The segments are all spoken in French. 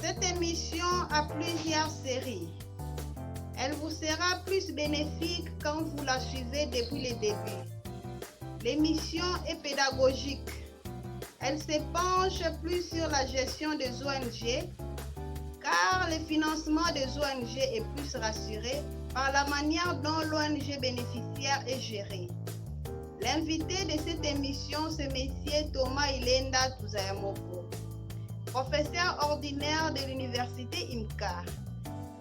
Cette émission a plusieurs séries. Elle vous sera plus bénéfique quand vous la suivez depuis le début. L'émission est pédagogique. Elle se penche plus sur la gestion des ONG, car le financement des ONG est plus rassuré par la manière dont l'ONG bénéficiaire est gérée. L'invité de cette émission, c'est M. Thomas Ilenda Tuzayamoko, professeur ordinaire de l'université IMCA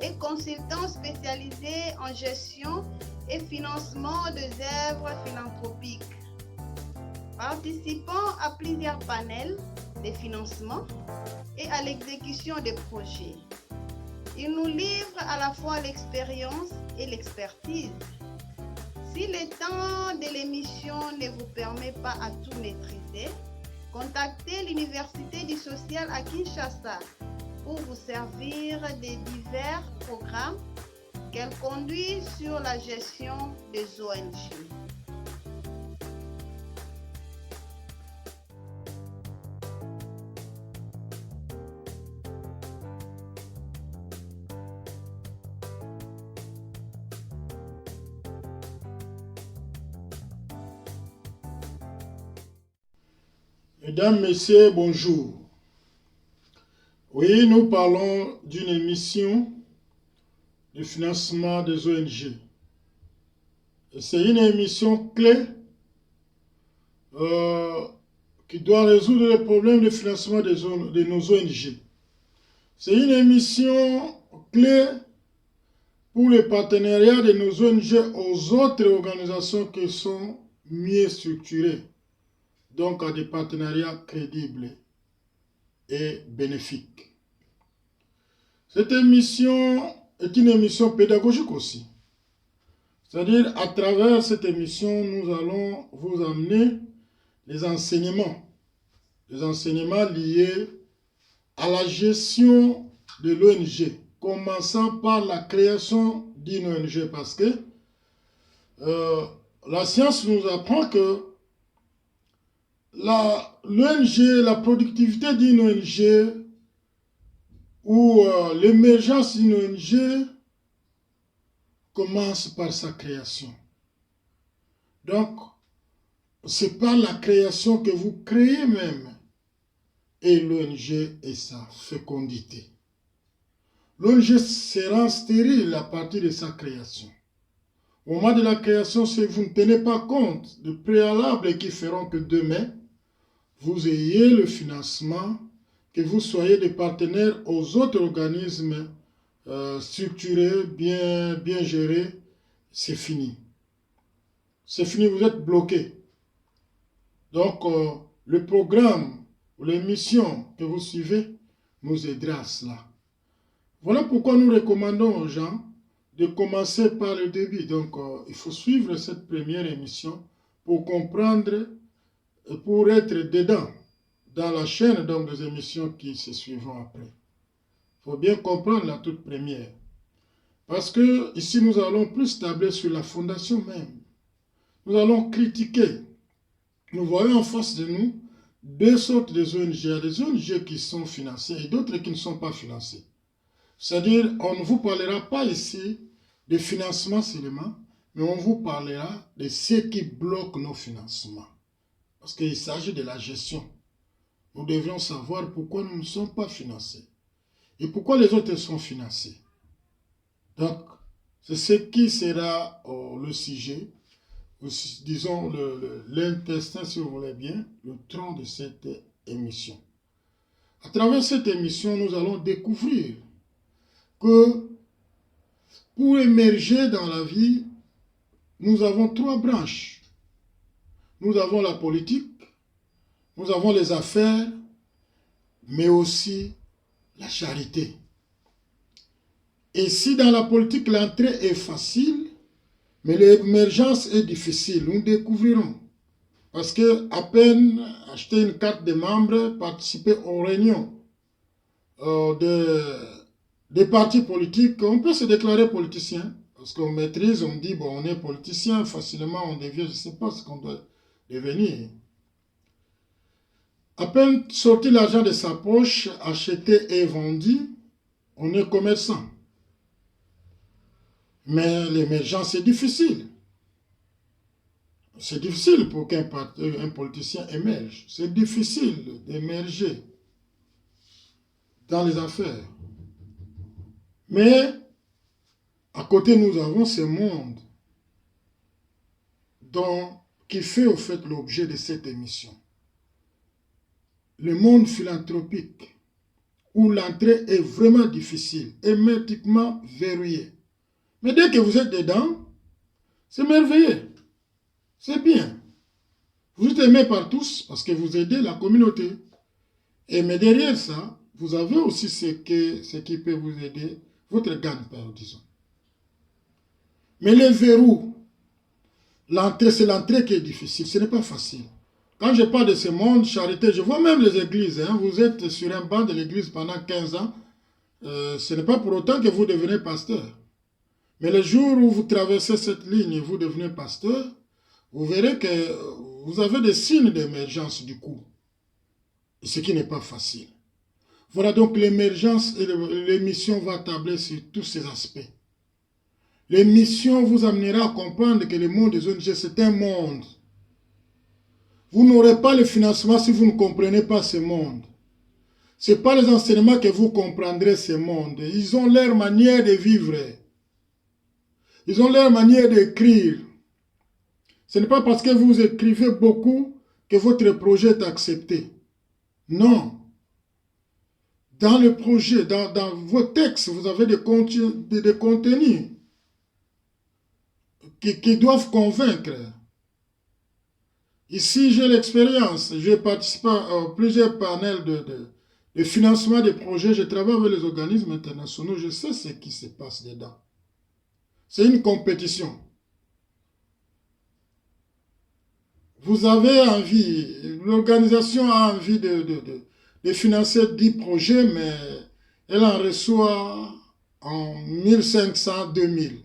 et consultant spécialisé en gestion et financement des œuvres philanthropiques. Participant à plusieurs panels de financement et à l'exécution des projets. Il nous livre à la fois l'expérience et l'expertise. Si le temps de l'émission ne vous permet pas à tout maîtriser, contactez l'Université du Social à Kinshasa pour vous servir des divers programmes qu'elle conduit sur la gestion des ONG. Mesdames, Messieurs, bonjour. Oui, nous parlons d'une émission de financement des ONG. C'est une émission clé qui doit résoudre les problèmes de financement de nos ONG. C'est une émission clé pour le partenariat de nos ONG aux autres organisations qui sont mieux structurées, donc à des partenariats crédibles et bénéfiques. Cette émission est une émission pédagogique aussi. C'est-à-dire, à travers cette émission, nous allons vous amener les enseignements liés à la gestion de l'ONG, commençant par la création d'une ONG, parce que la science nous apprend que l'ONG, la productivité d'une ONG ou l'émergence d'une ONG commence par sa création. Donc, c'est par la création que vous créez même et l'ONG et sa fécondité. L'ONG se rend stérile à partir de sa création. Au moment de la création, si vous ne tenez pas compte de préalables qui feront que demain, vous ayez le financement, que vous soyez des partenaires aux autres organismes structurés, bien gérés, c'est fini. C'est fini, vous êtes bloqué. Donc, le programme ou les missions que vous suivez nous aidera à cela. Voilà pourquoi nous recommandons aux gens de commencer par le début. Donc, il faut suivre cette première émission pour comprendre, pour être dedans, dans la chaîne donc, des émissions qui se suivront après. Il faut bien comprendre la toute première. Parce que ici, nous allons plus tabler sur la fondation même. Nous allons critiquer. Nous voyons en face de nous deux sortes de ONG. Il y a des ONG qui sont financées et d'autres qui ne sont pas financées. C'est-à-dire, on ne vous parlera pas ici de financement seulement, mais on vous parlera de ce qui bloque nos financements. Parce qu'il s'agit de la gestion. Nous devions savoir pourquoi nous ne sommes pas financés et pourquoi les autres sont financés. Donc, c'est ce qui sera le sujet, disons l'intestin, si vous voulez bien, le tronc de cette émission. À travers cette émission, nous allons découvrir que pour émerger dans la vie, nous avons trois branches. Nous avons la politique, nous avons les affaires, mais aussi la charité. Et si dans la politique, l'entrée est facile, mais l'émergence est difficile, nous découvrirons. Parce que à peine acheter une carte de membre, participer aux réunions des partis politiques, on peut se déclarer politicien. Parce qu'on maîtrise, on dit, bon, on est politicien, facilement on devient, je ne sais pas ce qu'on doit devenir. À peine sorti l'argent de sa poche, acheté et vendu, on est commerçant. Mais l'émergence est difficile. C'est difficile pour qu'un politicien émerge. C'est difficile d'émerger dans les affaires. Mais à côté, nous avons ce monde qui fait au fait l'objet de cette émission. Le monde philanthropique, où l'entrée est vraiment difficile, hermétiquement verrouillée. Mais dès que vous êtes dedans, c'est merveilleux. C'est bien. Vous êtes aimé par tous parce que vous aidez la communauté. Mais derrière ça, vous avez aussi ce qui peut vous aider, votre gagne-pain, disons. Mais les verrous, c'est l'entrée qui est difficile, ce n'est pas facile. Quand je parle de ce monde, charité, je vois même les églises. Vous êtes sur un banc de l'église pendant 15 ans, ce n'est pas pour autant que vous devenez pasteur. Mais le jour où vous traversez cette ligne et vous devenez pasteur, vous verrez que vous avez des signes d'émergence du coup. Et ce qui n'est pas facile. Voilà donc l'émergence et l'émission va tabler sur tous ces aspects. L'émission vous amènera à comprendre que le monde des ONG, c'est un monde. Vous n'aurez pas le financement si vous ne comprenez pas ce monde. Ce n'est pas les enseignements que vous comprendrez ce monde. Ils ont leur manière de vivre. Ils ont leur manière d'écrire. Ce n'est pas parce que vous écrivez beaucoup que votre projet est accepté. Non. Dans le projet, dans vos textes, vous avez des contenus qui doivent convaincre. Ici, j'ai l'expérience. J'ai participé à plusieurs panels de financement des projets. Je travaille avec les organismes internationaux. Je sais ce qui se passe dedans. C'est une compétition. Vous avez envie, l'organisation a envie de financer 10 projets, mais elle en reçoit en 1500, 2000.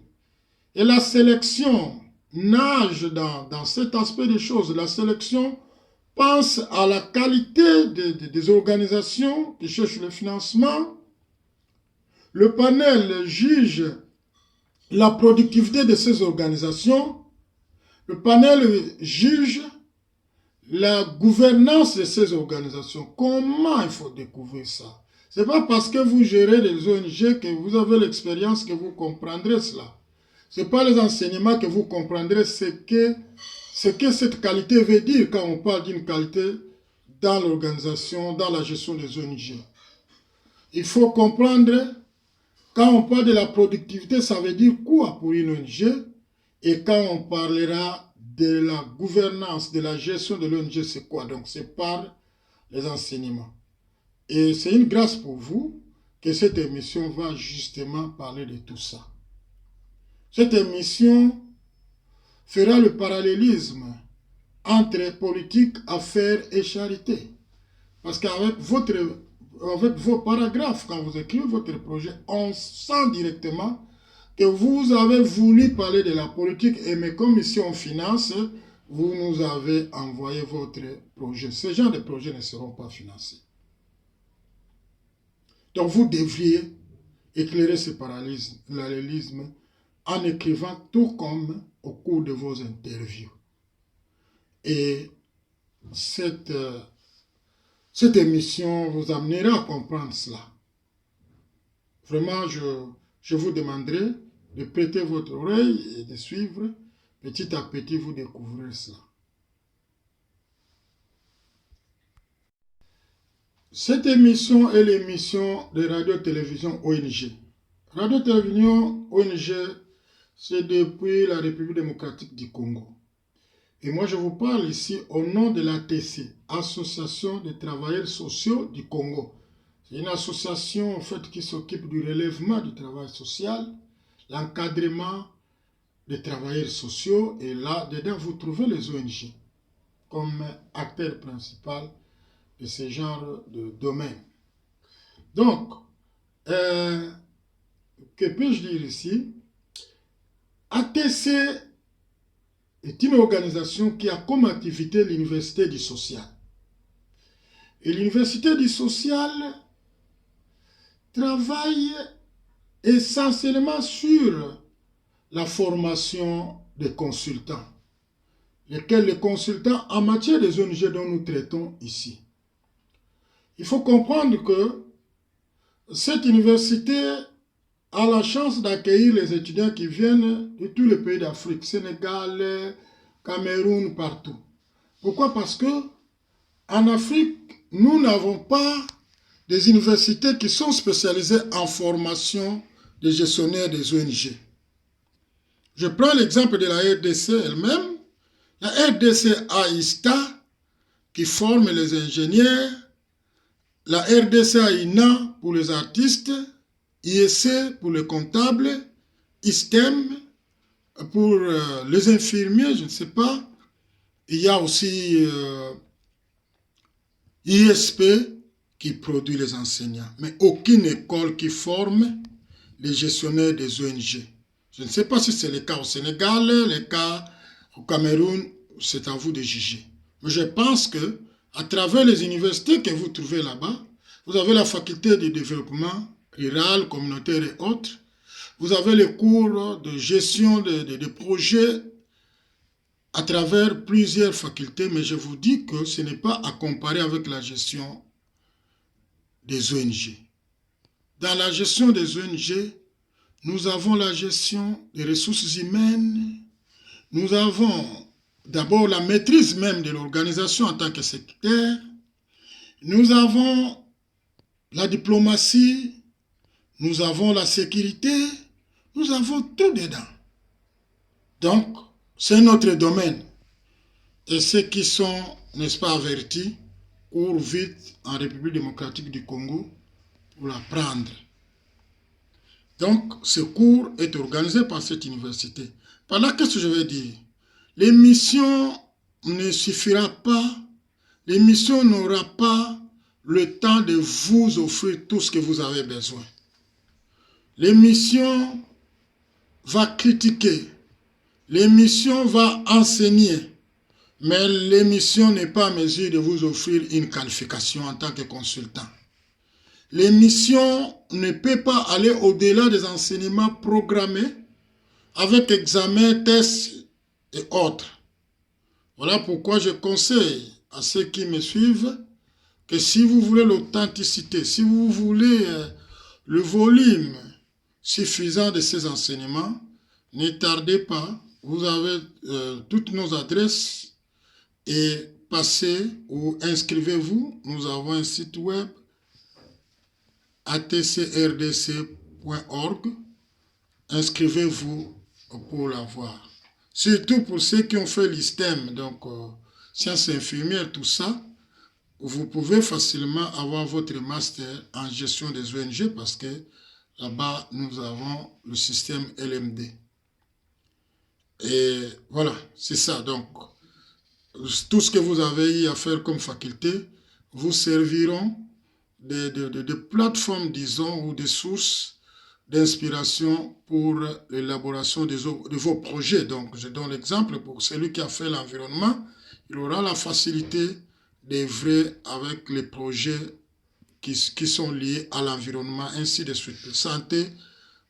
Et la sélection nage dans cet aspect des choses. La sélection pense à la qualité des organisations qui cherchent le financement. Le panel juge la productivité de ces organisations. Le panel juge la gouvernance de ces organisations. Comment il faut découvrir ça? Ce n'est pas parce que vous gérez les ONG que vous avez l'expérience que vous comprendrez cela. Ce n'est pas les enseignements que vous comprendrez ce que cette qualité veut dire quand on parle d'une qualité dans l'organisation, dans la gestion des ONG. Il faut comprendre, quand on parle de la productivité, ça veut dire quoi pour une ONG? Et quand on parlera de la gouvernance, de la gestion de l'ONG, c'est quoi? Donc c'est par les enseignements. Et c'est une grâce pour vous que cette émission va justement parler de tout ça. Cette émission fera le parallélisme entre politique, affaires et charité. Parce qu'avec vos paragraphes, quand vous écrivez votre projet, on sent directement que vous avez voulu parler de la politique, et mais comme ici on finance, vous nous avez envoyé votre projet. Ce genre de projets ne seront pas financés. Donc vous devriez éclairer ce parallélisme en écrivant tout comme au cours de vos interviews. Et cette émission vous amènera à comprendre cela. Vraiment, je vous demanderai de prêter votre oreille et de suivre. Petit à petit, vous découvrirez cela. Cette émission est l'émission de Radio-Télévision ONG. Radio-Télévision ONG, c'est depuis la République démocratique du Congo. Et moi, je vous parle ici au nom de l'ATC, Association des travailleurs sociaux du Congo. C'est une association en fait qui s'occupe du relèvement du travail social, l'encadrement des travailleurs sociaux. Et là-dedans, vous trouvez les ONG comme acteurs principaux de ce genre de domaine. Donc, que puis-je dire ici? ATC est une organisation qui a comme activité l'université du social. Et l'université du social travaille essentiellement sur la formation des consultants, lesquels les consultants en matière des ONG dont nous traitons ici. Il faut comprendre que cette université a la chance d'accueillir les étudiants qui viennent de tous les pays d'Afrique, Sénégal, Cameroun, partout. Pourquoi? Parce que en Afrique, nous n'avons pas des universités qui sont spécialisées en formation des gestionnaires des ONG. Je prends l'exemple de la RDC elle-même. La RDC a ISTA qui forme les ingénieurs. La RDC a INA pour les artistes, IEC pour les comptables, ISTEM pour les infirmiers, je ne sais pas. Il y a aussi ISP qui produit les enseignants, mais aucune école qui forme les gestionnaires des ONG. Je ne sais pas si c'est le cas au Sénégal, le cas au Cameroun, c'est à vous de juger. Mais je pense que à travers les universités que vous trouvez là-bas, vous avez la faculté de développement rural, communautaire et autres. Vous avez les cours de gestion de projets à travers plusieurs facultés, mais je vous dis que ce n'est pas à comparer avec la gestion des ONG. Dans la gestion des ONG, nous avons la gestion des ressources humaines, nous avons d'abord la maîtrise même de l'organisation en tant que secrétaire, nous avons la diplomatie, nous avons la sécurité, nous avons tout dedans. Donc, c'est notre domaine. Et ceux qui sont, n'est-ce pas, avertis, courent vite en République démocratique du Congo pour l'apprendre. Donc, ce cours est organisé par cette université. Par là, qu'est-ce que je veux dire? L'émission ne suffira pas, l'émission n'aura pas le temps de vous offrir tout ce que vous avez besoin. L'émission va critiquer, l'émission va enseigner, mais l'émission n'est pas en mesure de vous offrir une qualification en tant que consultant. L'émission ne peut pas aller au-delà des enseignements programmés avec examen, tests et autres. Voilà pourquoi je conseille à ceux qui me suivent que si vous voulez l'authenticité, si vous voulez le volume suffisant de ces enseignements, ne tardez pas, vous avez toutes nos adresses et passez ou inscrivez-vous. Nous avons un site web atcrdc.org. Inscrivez-vous pour l'avoir. Surtout pour ceux qui ont fait l'ISTEM, donc sciences infirmières, tout ça, vous pouvez facilement avoir votre master en gestion des ONG parce que là-bas, nous avons le système LMD. Et voilà, c'est ça. Donc, tout ce que vous avez eu à faire comme faculté vous serviront de plateformes, disons, ou de sources d'inspiration pour l'élaboration de vos projets. Donc, je donne l'exemple pour celui qui a fait l'environnement, il aura la facilité d'œuvrer avec les projets qui sont liés à l'environnement, ainsi de suite. Santé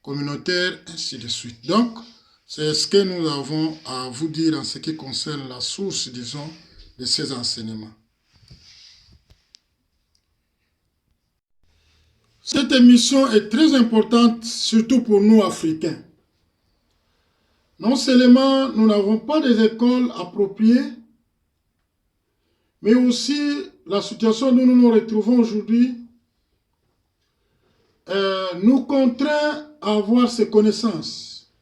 communautaire, ainsi de suite. Donc, c'est ce que nous avons à vous dire en ce qui concerne la source, disons, de ces enseignements. Cette émission est très importante, surtout pour nous, Africains. Non seulement nous n'avons pas des écoles appropriées, mais aussi la situation dont nous nous retrouvons aujourd'hui nous contraint à avoir ces connaissances.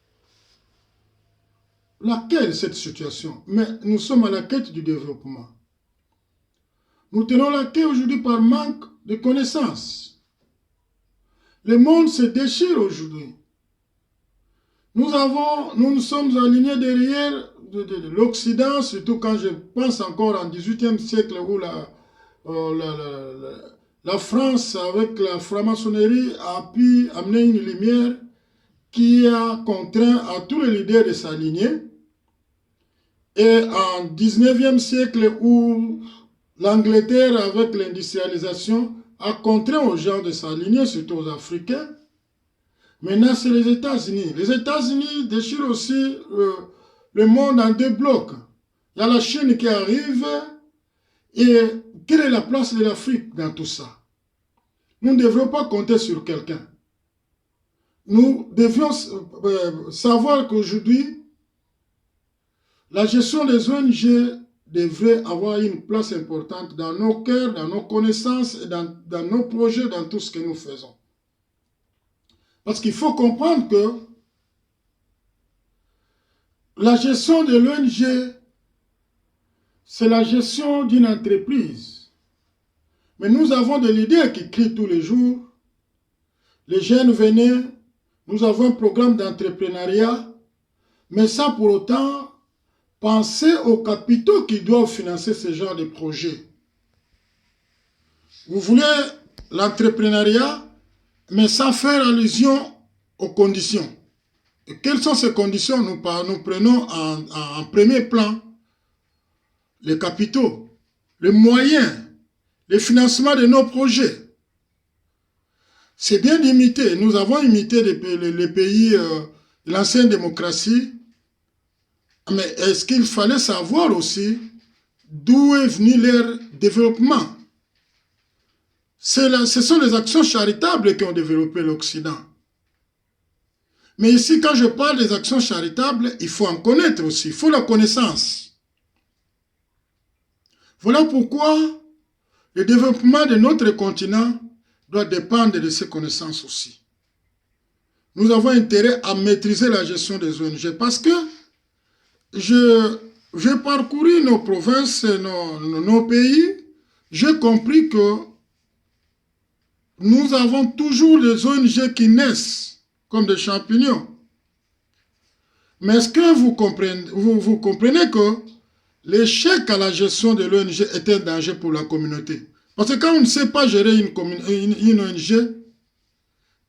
Laquelle cette situation? Mais nous sommes à la quête du développement. Nous tenons la quête aujourd'hui par manque de connaissances. Le monde se déchire aujourd'hui. Nous nous sommes alignés derrière l'Occident, surtout quand je pense encore en 18e siècle où la France, avec la franc-maçonnerie, a pu amener une lumière qui a contraint à tous les leaders de s'aligner. Et en 19e siècle où l'Angleterre, avec l'industrialisation, a contraint aux gens de s'aligner, surtout aux Africains. Maintenant, c'est les États-Unis. Les États-Unis déchirent aussi le monde en deux blocs. Il y a la Chine qui arrive. Et quelle est la place de l'Afrique dans tout ça? Nous ne devrions pas compter sur quelqu'un. Nous devions savoir qu'aujourd'hui, la gestion des ONG devrait avoir une place importante dans nos cœurs, dans nos connaissances, et dans nos projets, dans tout ce que nous faisons. Parce qu'il faut comprendre que la gestion de l'ONG, c'est la gestion d'une entreprise. Mais nous avons des leaders qui crient tous les jours. Les jeunes venaient, nous avons un programme d'entrepreneuriat, mais sans pour autant penser aux capitaux qui doivent financer ce genre de projets. Vous voulez l'entrepreneuriat, mais sans faire allusion aux conditions. Et quelles sont ces conditions? Nous prenons en premier plan les capitaux, les moyens, le financement de nos projets. C'est bien d'imiter. Nous avons imité les pays de l'ancienne démocratie. Mais est-ce qu'il fallait savoir aussi d'où est venu leur développement? Ce sont les actions charitables qui ont développé l'Occident. Mais ici, quand je parle des actions charitables, il faut en connaître aussi. Il faut la connaissance. Voilà pourquoi le développement de notre continent doit dépendre de ces connaissances aussi. Nous avons intérêt à maîtriser la gestion des ONG parce que j'ai parcouru nos provinces, nos pays, j'ai compris que nous avons toujours des ONG qui naissent comme des champignons. Mais est-ce que vous comprenez que l'échec à la gestion de l'ONG est un danger pour la communauté? Parce que quand on ne sait pas gérer une ONG,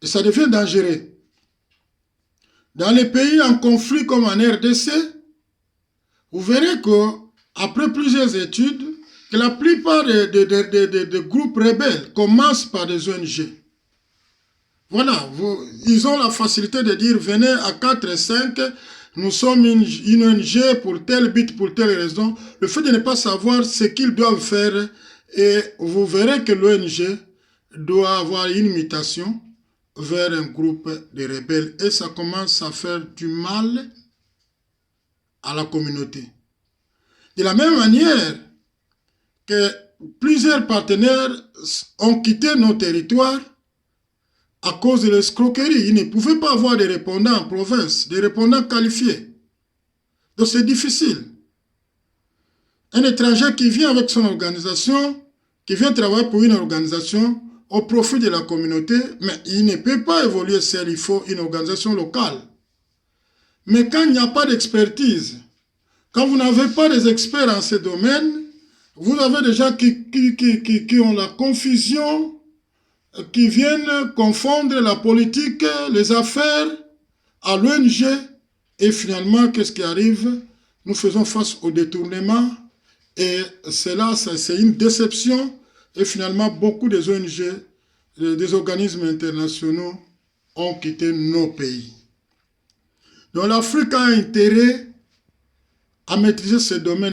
ça devient dangereux. Dans les pays en conflit comme en RDC, vous verrez qu'après plusieurs études, que la plupart des groupes rebelles commencent par des ONG. Voilà, ils ont la facilité de dire, venez à 4 et 5, nous sommes une ONG pour tel but, pour telle raison. Le fait de ne pas savoir ce qu'ils doivent faire, et vous verrez que l'ONG doit avoir une mutation vers un groupe de rebelles. Et ça commence à faire du mal à la communauté. De la même manière que plusieurs partenaires ont quitté nos territoires à cause de l'escroquerie. Ils ne pouvaient pas avoir des répondants en province, des répondants qualifiés. Donc c'est difficile. Un étranger qui vient avec son organisation, qui vient travailler pour une organisation au profit de la communauté, mais il ne peut pas évoluer seul, il faut une organisation locale. Mais quand il n'y a pas d'expertise, quand vous n'avez pas des experts en ce domaine, vous avez des gens qui ont la confusion, qui viennent confondre la politique, les affaires à l'ONG. Et finalement, qu'est-ce qui arrive? Nous faisons face au détournement. Et cela, c'est une déception. Et finalement, beaucoup des ONG, des organismes internationaux ont quitté nos pays. Donc l'Afrique a intérêt à maîtriser ce domaine.